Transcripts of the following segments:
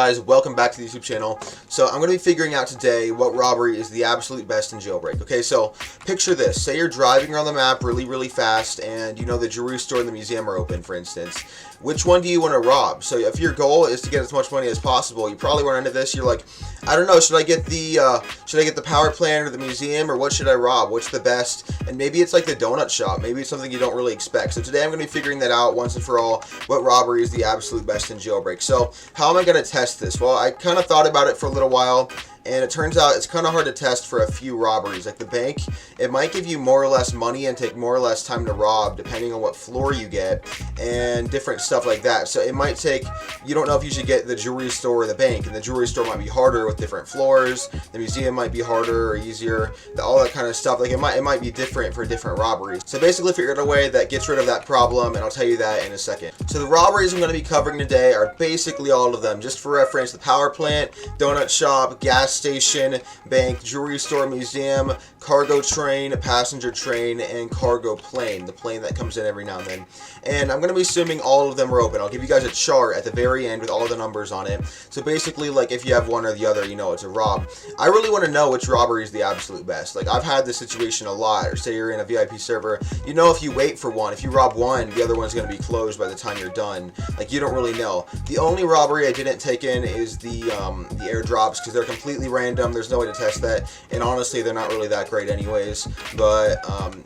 guys? Welcome back to the YouTube channel. So I'm going to be figuring out today what robbery is the absolute best in Jailbreak. Okay, so picture this. Say you're driving around the map really fast and you know the jewelry store and the museum are open, for instance. Which one do you want to rob? So if your goal is to get as much money as possible, you probably run into this. You're like, I don't know, should I get the power plant or the museum, or what should I rob? What's the best? And maybe it's like the donut shop. Maybe it's something you don't really expect. So today I'm going to be figuring that out once and for all, what robbery is the absolute best in Jailbreak. So how am I going to test this? Well, I kind of thought about it for a little while, and it turns out it's kind of hard to test for a few robberies. Like the bank, it might give you more or less money and take more or less time to rob depending on what floor you get and different stuff like that. So it might take, you don't know if you should get the jewelry store or the bank, and the jewelry store might be harder with different floors, the museum might be harder or easier, all that kind of stuff. Like it might be different for different robberies. So basically figured out a way that gets rid of that problem, and I'll tell you that in a second. So the robberies I'm going to be covering today are basically all of them. Just for reference, the power plant, donut shop, gas station, bank, jewelry store, museum, cargo train, passenger train, and cargo plane, the plane that comes in every now and then. And I'm going to be assuming all of them are open. I'll give you guys a chart at the very end with all the numbers on it. So basically, like, if you have one or the other, you know it's a rob. I really want to know which robbery is the absolute best. Like, I've had this situation a lot. Or say you're in a VIP server, you know if you wait for one, if you rob one, the other one's going to be closed by the time you're done. Like, you don't really know. The only robbery I didn't take in is the airdrops, because they're completely random. There's no way to test that, and honestly, they're not really that great anyways. But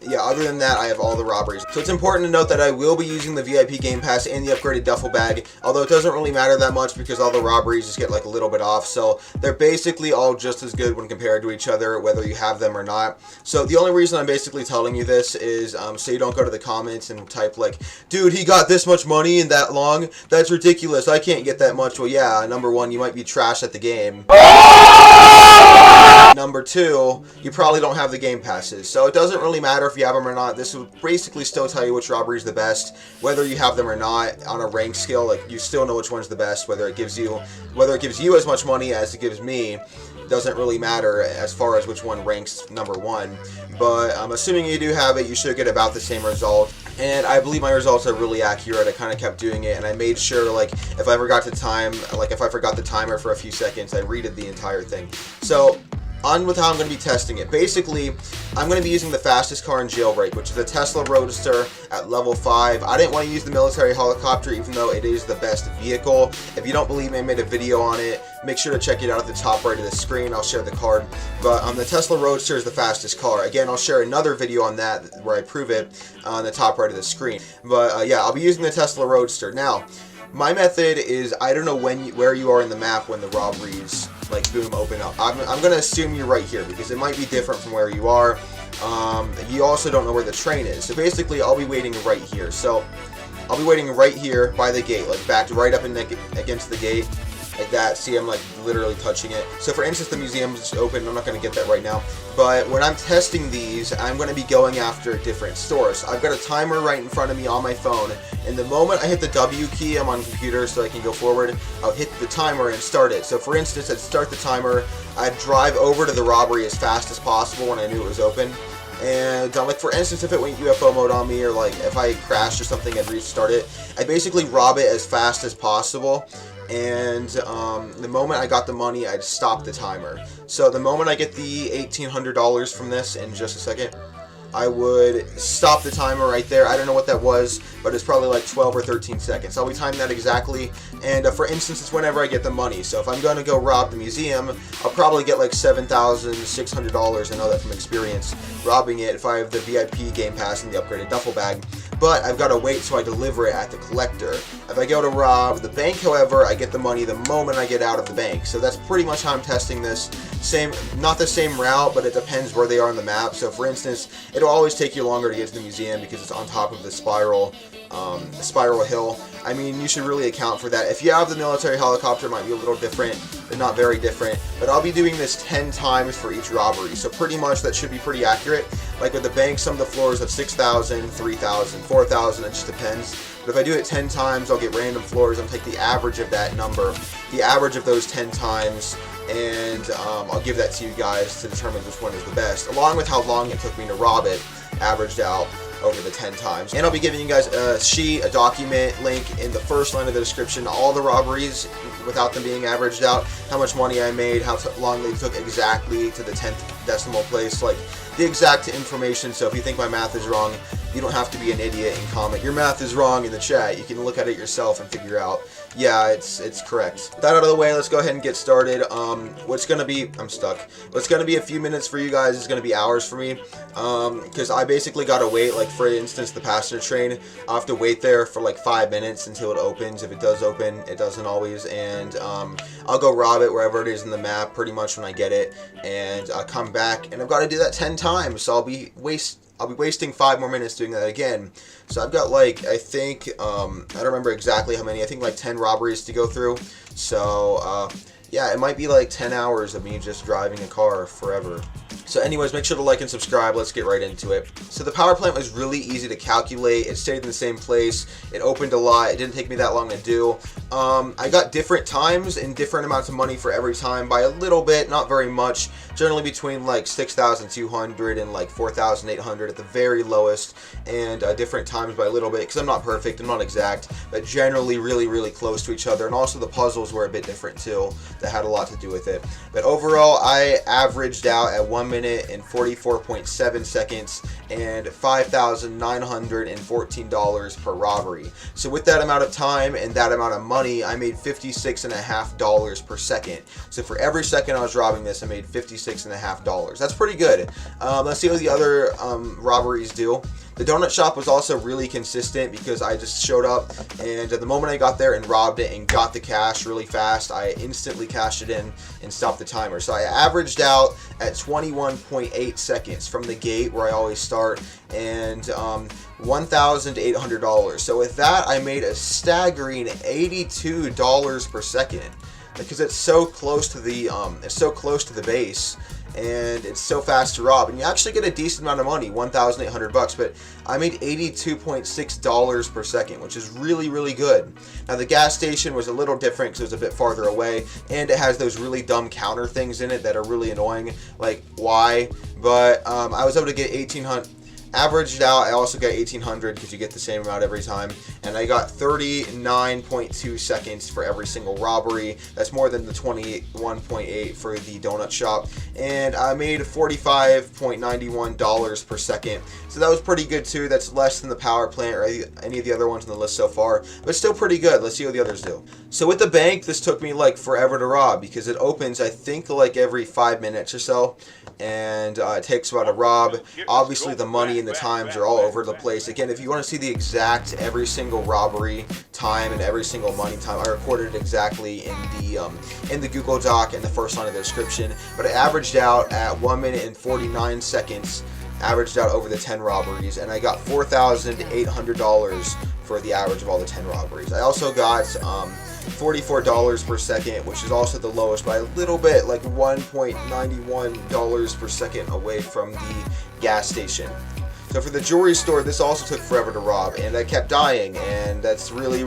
yeah, other than that, I have all the robberies. So it's important to note that I will be using the VIP Game Pass and the upgraded duffel bag, although it doesn't really matter that much because all the robberies just get like a little bit off. So they're basically all just as good when compared to each other, whether you have them or not. So the only reason I'm basically telling you this is so you don't go to the comments and type like, dude, he got this much money in that long? That's ridiculous. I can't get that much. Well, yeah, number one, you might be trash at the game. Number two, you probably don't have the game passes. So it doesn't really matter if you have them or not. This will basically still tell you which robbery is the best, whether you have them or not. On a rank scale, like, you still know which one's the best. Whether it gives you as much money as it gives me doesn't really matter as far as which one ranks number one. But I'm assuming you do have it, you should get about the same result. And I believe my results are really accurate. I kind of kept doing it, and I made sure, like, if I forgot the timer for a few seconds, I redid the entire thing. So on with how I'm going to be testing it. Basically, I'm going to be using the fastest car in Jailbreak, which is a Tesla Roadster at level 5. I didn't want to use the military helicopter, even though it is the best vehicle. If you don't believe me, I made a video on it. Make sure to check it out at the top right of the screen. I'll share the card. But the Tesla Roadster is the fastest car. Again, I'll share another video on that where I prove it on the top right of the screen. But yeah, I'll be using the Tesla Roadster. Now, my method is, I don't know where you are in the map when the robberies, like, boom, open up. I'm going to assume you're right here because it might be different from where you are. You also don't know where the train is. So basically, I'll be waiting right here. So I'll be waiting right here by the gate, like backed right up against the gate. Like that. See, I'm like literally touching it. So for instance, the museum is open. I'm not going to get that right now. But when I'm testing these, I'm going to be going after different stores. I've got a timer right in front of me on my phone. And the moment I hit the W key, I'm on computer so I can go forward, I'll hit the timer and start it. So for instance, I'd start the timer. I'd drive over to the robbery as fast as possible when I knew it was open. And like, for instance, if it went UFO mode on me, or like if I crashed or something, I'd restart it. I'd basically rob it as fast as possible. And the moment I got the money, I'd stop the timer. So the moment I get the $1,800 from this in just a second, I would stop the timer right there. I don't know what that was, but it's probably like 12 or 13 seconds. I'll be timing that exactly. And for instance, it's whenever I get the money. So if I'm going to go rob the museum, I'll probably get like $7,600. I know that from experience robbing it if I have the VIP Game Pass and the upgraded duffel bag. But I've got to wait so I deliver it at the collector. If I go to rob the bank, however, I get the money the moment I get out of the bank. So that's pretty much how I'm testing this. Not the same route, but it depends where they are on the map. So for instance, it'll always take you longer to get to the museum because it's on top of the spiral hill. I mean, you should really account for that. If you have the military helicopter, it might be a little different, but not very different. But I'll be doing this 10 times for each robbery, so pretty much that should be pretty accurate. Like with the bank, some of the floors have 6,000, 3,000, 4,000, it just depends. But if I do it 10 times, I'll get random floors. I'll take the average of that number, the average of those 10 times, and I'll give that to you guys to determine which one is the best, along with how long it took me to rob it, averaged out. over the 10 times. And I'll be giving you guys a sheet, a document link in the first line of the description, all the robberies without them being averaged out, how much money I made, how long they took exactly to the 10th decimal place, like the exact information. So if you think my math is wrong, you don't have to be an idiot and comment your math is wrong in the chat. You can look at it yourself and figure out, yeah, it's correct. With that out of the way, let's go ahead and get started. What's gonna be, I'm stuck. What's gonna be a few minutes for you guys is gonna be hours for me, because I basically gotta wait, like for instance, the passenger train, I have to wait there for like 5 minutes until it opens. If it does open, it doesn't always, and I'll go rob it wherever it is in the map pretty much when I get it, and I'll come back, and I've got to do that 10 times, so I'll be wasting 5 more minutes doing that again. So I've got like, I think, I don't remember exactly how many, I think like 10 robberies to go through. So, yeah, it might be like 10 hours of me just driving a car forever. So anyways, make sure to like and subscribe. Let's get right into it. So the power plant was really easy to calculate. It stayed in the same place. It opened a lot. It didn't take me that long to do. I got different times and different amounts of money for every time by a little bit, not very much. Generally between like 6,200 and like 4,800 at the very lowest, and different times by a little bit, because I'm not perfect, I'm not exact, but generally really close to each other. And also the puzzles were a bit different too. That had a lot to do with it. But overall, I averaged out at 1 minute and 44.7 seconds and $5,914 per robbery. So with that amount of time and that amount of money, I made $56.50 per second. So for every second I was robbing this, I made $56.50. That's pretty good. Let's see what the other robberies do. The donut shop was also really consistent because I just showed up, and at the moment I got there and robbed it and got the cash really fast, I instantly cashed it in and stopped the timer. So I averaged out at 21.8 seconds from the gate where I always start, and $1,800. So with that, I made a staggering $82 per second, because it's so close to the base. And it's so fast to rob, and you actually get a decent amount of money, $1,800, but I made $82.6 per second, which is really good. Now the gas station was a little different because it was a bit farther away, and it has those really dumb counter things in it that are really annoying, like why? But I was able to get 1,800. Averaged out, I also got 1,800 because you get the same amount every time, and I got 39.2 seconds for every single robbery. That's more than the 21.8 for the donut shop, and I made $45.91 per second. So that was pretty good too. That's less than the power plant or any of the other ones on the list so far, but still pretty good. Let's see what the others do. So with the bank, this took me like forever to rob because it opens, I think, like every 5 minutes or so, and it takes about a rob. Obviously the money and the times are all over the place. Again, if you want to see the exact every single robbery time and every single money time, I recorded it exactly in the Google Doc in the first line of the description. But it averaged out at 1 minute and 49 seconds, averaged out over the 10 robberies, and I got $4,800 for the average of all the 10 robberies. I also got $44 per second, which is also the lowest by a little bit, like $1.91 per second away from the gas station. So for the jewelry store, this also took forever to rob, and I kept dying, and that's really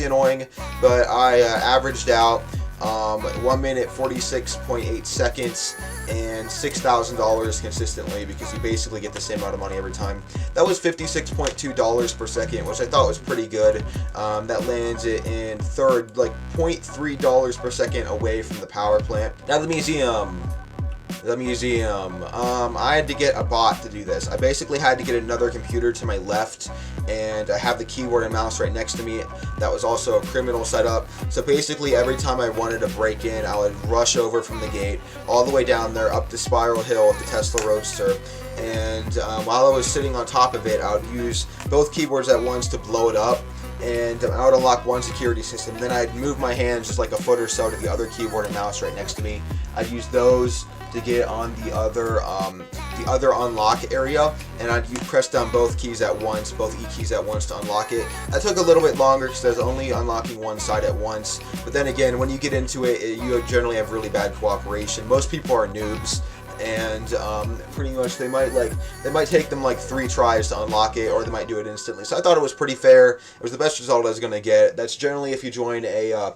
annoying. But I averaged out 1 minute 46.8 seconds and $6,000 consistently, because you basically get the same amount of money every time. That was $56.2 per second, which I thought was pretty good. That lands it in third, like $0.3 per second away from the power plant. Now the museum. I had to get a bot to do this. I basically had to get another computer to my left, and I have the keyboard and mouse right next to me. That was also a criminal setup. So basically every time I wanted to break in, I would rush over from the gate all the way down there up the spiral hill of the Tesla Roadster, and while I was sitting on top of it, I would use both keyboards at once to blow it up, and I would unlock one security system. Then I'd move my hands just like a foot or so to the other keyboard and mouse right next to me. I'd use those to get on the other unlock area, and I'd press down both keys at once, both E keys at once to unlock it. That took a little bit longer because I was only unlocking one side at once. But then again, when you get into it, you generally have really bad cooperation. Most people are noobs, and pretty much they might take them like 3 tries to unlock it, or they might do it instantly. So I thought it was pretty fair. It was the best result I was going to get. That's generally if you join a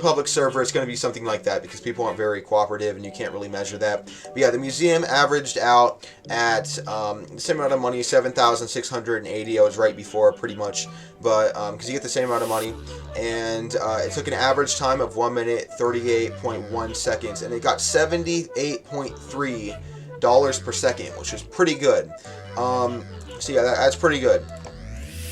public server, it's going to be something like that because people aren't very cooperative and you can't really measure that. But yeah, the museum averaged out at the same amount of money, 7,680. I was right before pretty much, but because you get the same amount of money, and it took an average time of 1 minute 38.1 seconds, and it got $78.3 per second, which is pretty good. So yeah, that's pretty good.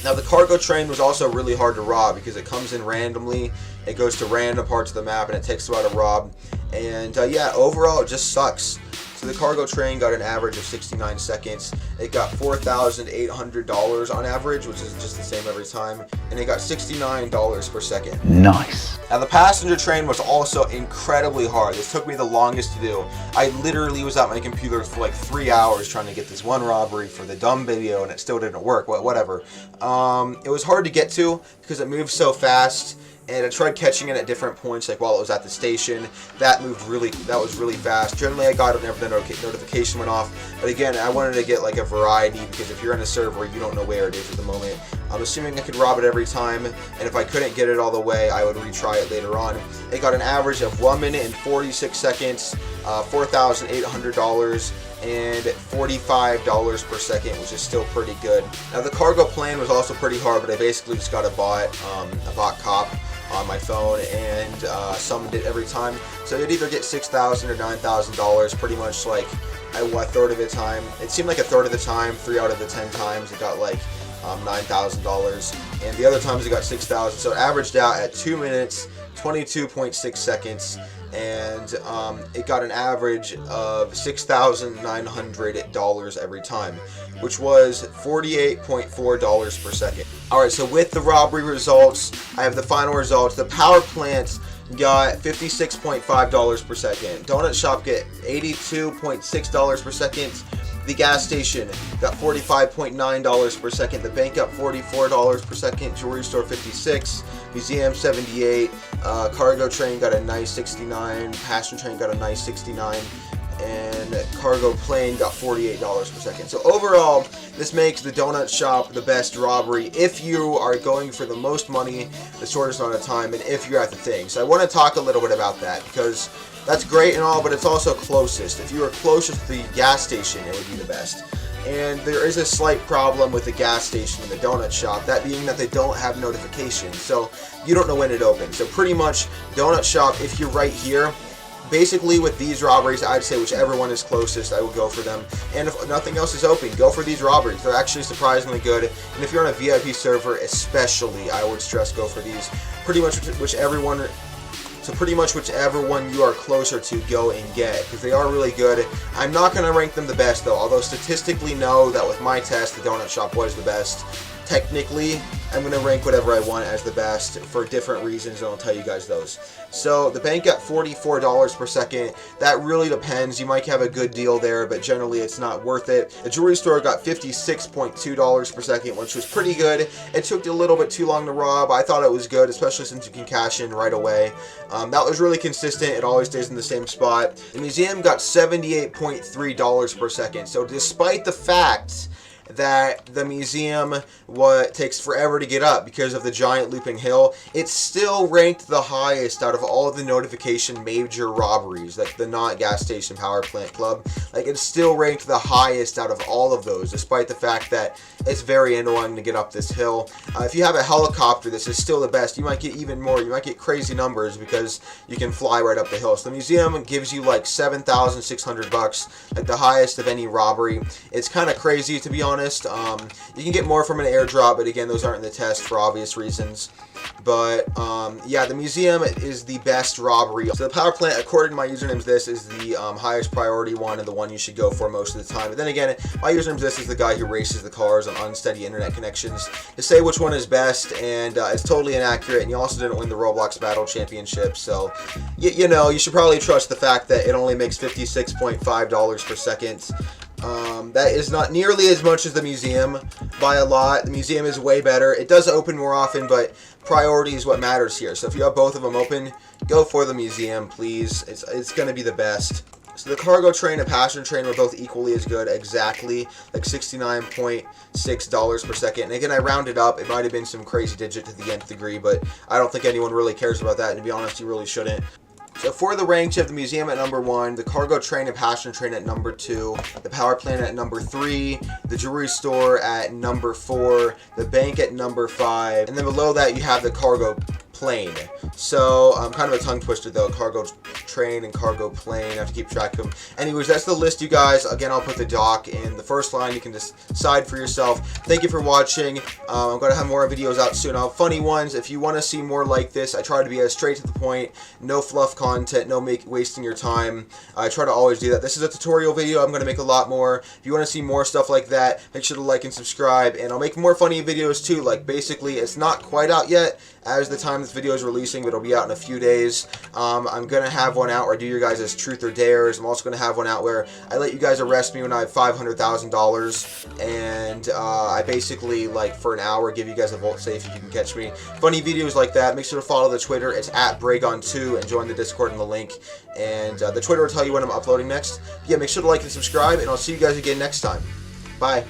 Now the cargo train was also really hard to rob because it comes in randomly. It goes to random parts of the map and it takes a while to rob. And yeah, overall it just sucks. So the cargo train got an average of 69 seconds. It got $4,800 on average, which is just the same every time. And it got $69 per second. Nice. Now the passenger train was also incredibly hard. This took me the longest to do. I literally was at my computer for like 3 hours trying to get this one robbery for the dumb video, and it still didn't work. Whatever. It was hard to get to because it moves so fast. And I tried catching it at different points, like while it was at the station. That was really fast. Generally, I got it whenever the notification went off. But again, I wanted to get like a variety because if you're in a server, you don't know where it is at the moment. I'm assuming I could rob it every time, and if I couldn't get it all the way, I would retry it later on. It got an average of 1 minute and 46 seconds, $4,800, and $45 per second, which is still pretty good. Now the cargo plane was also pretty hard, but I basically just got a bot cop on my phone and summoned it every time. So I'd either get $6,000 or $9,000, pretty much like a third of the time. It seemed like a third of the time, 3 out of the 10 times it got like $9,000, and the other times it got $6,000. So it averaged out at 2 minutes, 22.6 seconds, and it got an average of $6,900 every time, which was $48.4 per second. Alright, so with the robbery results, I have the final results. The power plant got $56.5 per second. Donut shop get $82.6 per second. The gas station got $45.9 per second. The bank got $44 per second. Jewelry store $56. Museum $78. Cargo train got a nice $69. Passenger train got a nice $69. And cargo plane got $48 per second. So overall, this makes the donut shop the best robbery if you are going for the most money, the shortest amount of time, and if you're at the thing. So I want to talk a little bit about that because that's great and all, but it's also closest. If you were closest to the gas station, it would be the best. And there is a slight problem with the gas station and the donut shop, that being that they don't have notifications, so you don't know when it opens. So pretty much, donut shop, if you're right here, basically with these robberies, I'd say whichever one is closest, I would go for them. And if nothing else is open, go for these robberies. They're actually surprisingly good. And if you're on a VIP server especially, I would stress go for these. Pretty much whichever one you are closer to, go and get, because they are really good. I'm not going to rank them the best though, although statistically know that with my test, the donut shop was the best. Technically, I'm going to rank whatever I want as the best for different reasons, and I'll tell you guys those. So, the bank got $44 per second. That really depends. You might have a good deal there, but generally it's not worth it. The jewelry store got $56.2 per second, which was pretty good. It took a little bit too long to rob. I thought it was good, especially since you can cash in right away. That was really consistent. It always stays in the same spot. The museum got $78.3 per second. So, despite the fact that the museum takes forever to get up because of the giant looping hill, it's still ranked the highest out of all of the notification major robberies, like the not gas station power plant club. Like, it's still ranked the highest out of all of those, despite the fact that it's very annoying to get up this hill. If you have a helicopter, this is still the best. You might get even more. You might get crazy numbers because you can fly right up the hill. So the museum gives you like $7,600, like the highest of any robbery. It's kind of crazy, to be honest. You can get more from an airdrop, but again, those aren't in the test for obvious reasons. But yeah, the museum is the best robbery. So the power plant, according to my usernames, this is the highest priority one and the one you should go for most of the time. But then again, my usernames, this is the guy who races the cars on unsteady internet connections. To say which one is best, and it's totally inaccurate. And you also didn't win the Roblox Battle Championship, so you know, you should probably trust the fact that it only makes $56.5 per second. That is not nearly as much as the museum by a lot. The museum is way better. It does open more often, but priority is what matters here. So if you have both of them open, go for the museum, please. It's going to be the best. So the cargo train and passenger train were both equally as good, exactly like $69.6 per second. And again, I rounded up. It might have been some crazy digit to the nth degree, but I don't think anyone really cares about that. And to be honest, you really shouldn't. So for the ranks, you have the museum at number 1, the cargo train and passenger train at number 2, the power plant at number 3, the jewelry store at number 4, the bank at number 5, and then below that you have the cargo plane. So kind of a tongue twister though, cargo train and cargo plane. I have to keep track of them. Anyways, that's the list, you guys. Again, I'll put the doc in the first line. You can decide for yourself. Thank you for watching. I'm going to have more videos out soon. I'll have funny ones. If you want to see more like this, I try to be as straight to the point, no fluff content, no wasting your time. I try to always do that. This is a tutorial video. I'm going to make a lot more. If you want to see more stuff like that, make sure to like and subscribe. And I'll make more funny videos too. Like basically, it's not quite out yet as the time this video is releasing, but it'll be out in a few days. I'm going to have one out where I do your guys' truth or dares. I'm also going to have one out where I let you guys arrest me when I have $500,000, and I basically, like, for an hour give you guys a vault safe if you can catch me. Funny videos like that. Make sure to follow the Twitter. It's at Bragon2, and join the Discord in the link. And the Twitter will tell you when I'm uploading next. Yeah, make sure to like and subscribe, and I'll see you guys again next time. Bye.